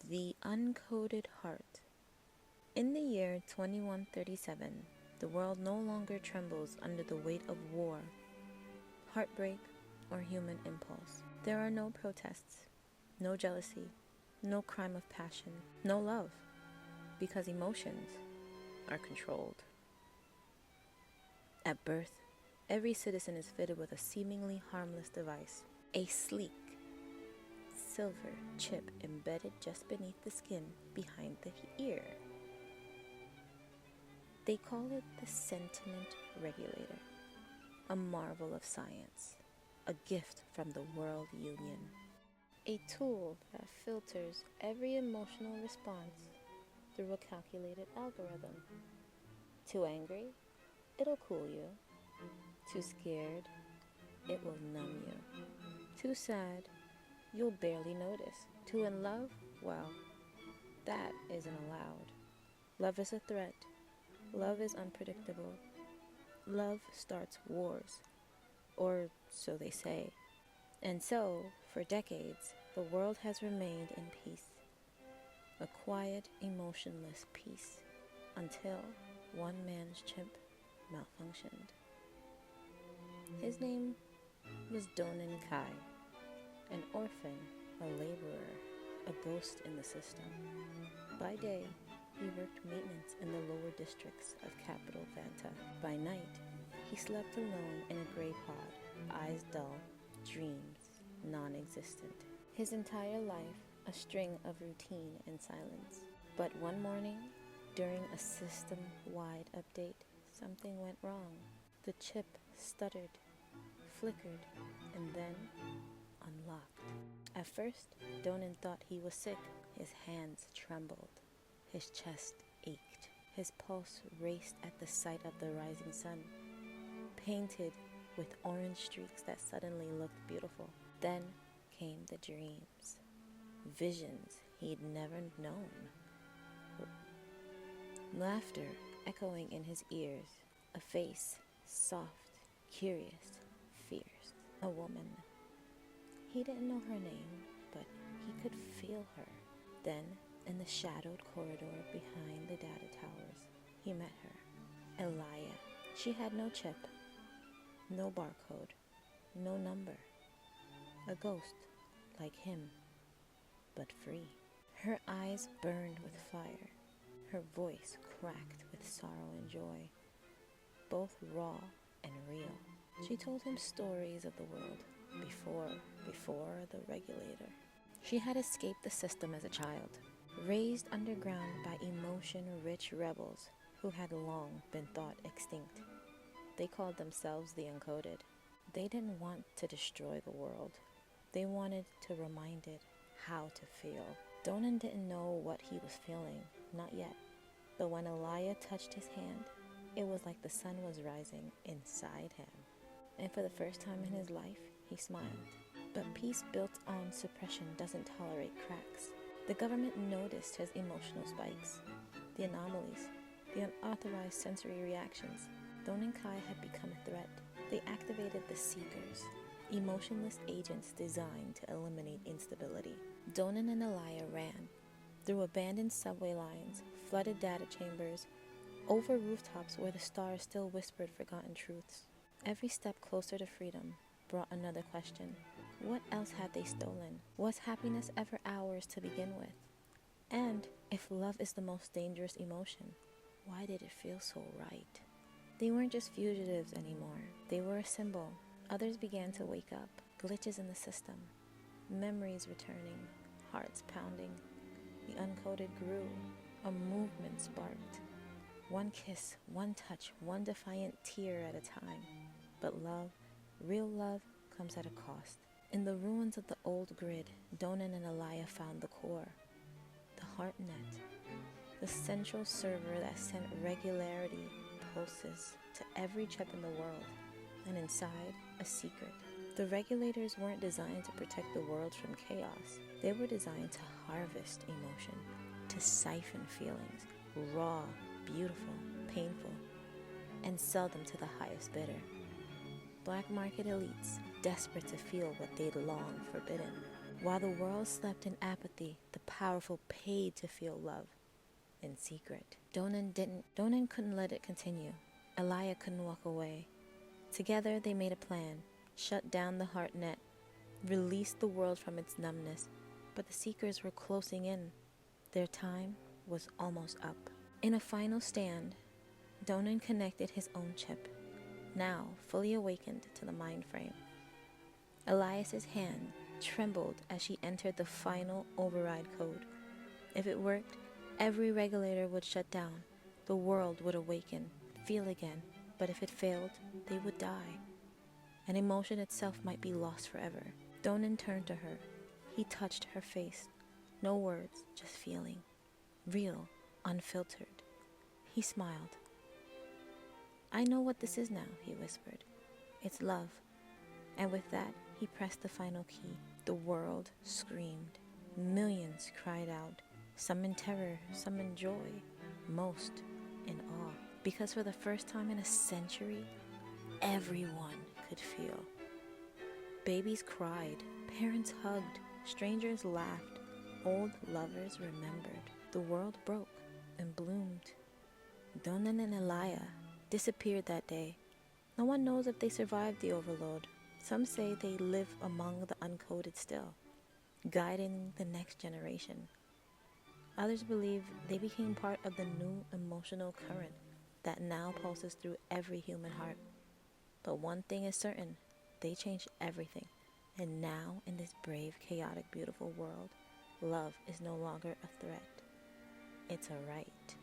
The Uncoded Heart. In the year 2137, the world no longer trembles under the weight of war, heartbreak, or human impulse. There are no protests, no jealousy, no crime of passion, no love, because emotions are controlled. At birth, every citizen is fitted with a seemingly harmless device, a sleek, silver chip embedded just beneath the skin behind the ear. They call it the sentiment regulator, a marvel of science, a gift from the World Union, a tool that filters every emotional response through a calculated algorithm. Too angry? It'll cool you. Too scared? It will numb you. Too sad? You'll barely notice. Too in love? Well, that isn't allowed. Love is a threat. Love is unpredictable. Love starts wars, or so they say. And so, for decades, the world has remained in peace. A quiet, emotionless peace, until one man's chimp malfunctioned. His name was Donin Kai, an orphan, a laborer, a ghost in the system. By day, he worked maintenance in the lower districts of capital Vanta. By night, he slept alone in a gray pod, eyes dull, dreams non-existent. His entire life, a string of routine and silence. But one morning, during a system-wide update, something went wrong. The chip stuttered, flickered, and then unlocked. At first, Donin thought he was sick. His hands trembled. His chest ached. His pulse raced at the sight of the rising sun, painted with orange streaks that suddenly looked beautiful. Then came the dreams, visions he'd never known. Laughter echoing in his ears, a face, soft, curious, fierce, a woman. He didn't know her name, but he could feel her. Then, in the shadowed corridor behind the data towers, he met her, Elia. She had no chip, no barcode, no number. A ghost, like him, but free. Her eyes burned with fire. Her voice cracked with sorrow and joy, both raw and real. She told him stories of the world before the regulator. She had escaped the system as a child, raised underground by emotion-rich rebels who had long been thought extinct. They called themselves the Uncoded. They didn't want to destroy the world. They wanted to remind it how to feel. Donin didn't know what he was feeling, not yet. But when Elia touched his hand, it was like the sun was rising inside him. And for the first time in his life, he smiled. But peace built on suppression doesn't tolerate cracks. The government noticed his emotional spikes, the anomalies, the unauthorized sensory reactions. Donin Kai had become a threat. They activated the Seekers, emotionless agents designed to eliminate instability. Donin and Elia ran through abandoned subway lines, flooded data chambers, over rooftops where the stars still whispered forgotten truths. Every step closer to freedom brought another question. What else had they stolen? Was happiness ever ours to begin with? And if love is the most dangerous emotion, why did it feel so right? They weren't just fugitives anymore. They were a symbol. Others began to wake up. Glitches in the system. Memories returning. Hearts pounding. The Uncoded grew. A movement sparked. One kiss, one touch, one defiant tear at a time. But love, real love, comes at a cost. In the ruins of the old grid, Donin and Elia found the core. The HeartNet. The central server that sent regularity pulses to every chip in the world. And inside, a secret. The regulators weren't designed to protect the world from chaos. They were designed to harvest emotion, to siphon feelings, raw, beautiful, painful, and sell them to the highest bidder. Black market elites, desperate to feel what they'd long forbidden. While the world slept in apathy, the powerful paid to feel love in secret. Donan couldn't let it continue. Elia couldn't walk away. Together they made a plan, shut down the heart net, released the world from its numbness, but the seekers were closing in. Their time was almost up. In a final stand, Donan connected his own chip, now fully awakened to the mind frame. Elias's hand trembled as she entered the final override code. If it worked, every regulator would shut down, the world would awaken, feel again, but if it failed, they would die. And emotion itself might be lost forever. Donan turned to her. He touched her face. No words, just feeling. Real, unfiltered. He smiled. "I know what this is now," he whispered. "It's love." And with that, he pressed the final key. The world screamed. Millions cried out, some in terror, some in joy, most in awe. Because for the first time in a century, everyone could feel. Babies cried, parents hugged, strangers laughed, old lovers remembered. The world broke and bloomed. Donan and Elia disappeared that day. No one knows if they survived the overload. Some say they live among the uncoded still, guiding the next generation. Others believe they became part of the new emotional current that now pulses through every human heart. But one thing is certain, they changed everything. And now, in this brave, chaotic, beautiful world, love is no longer a threat. It's a right.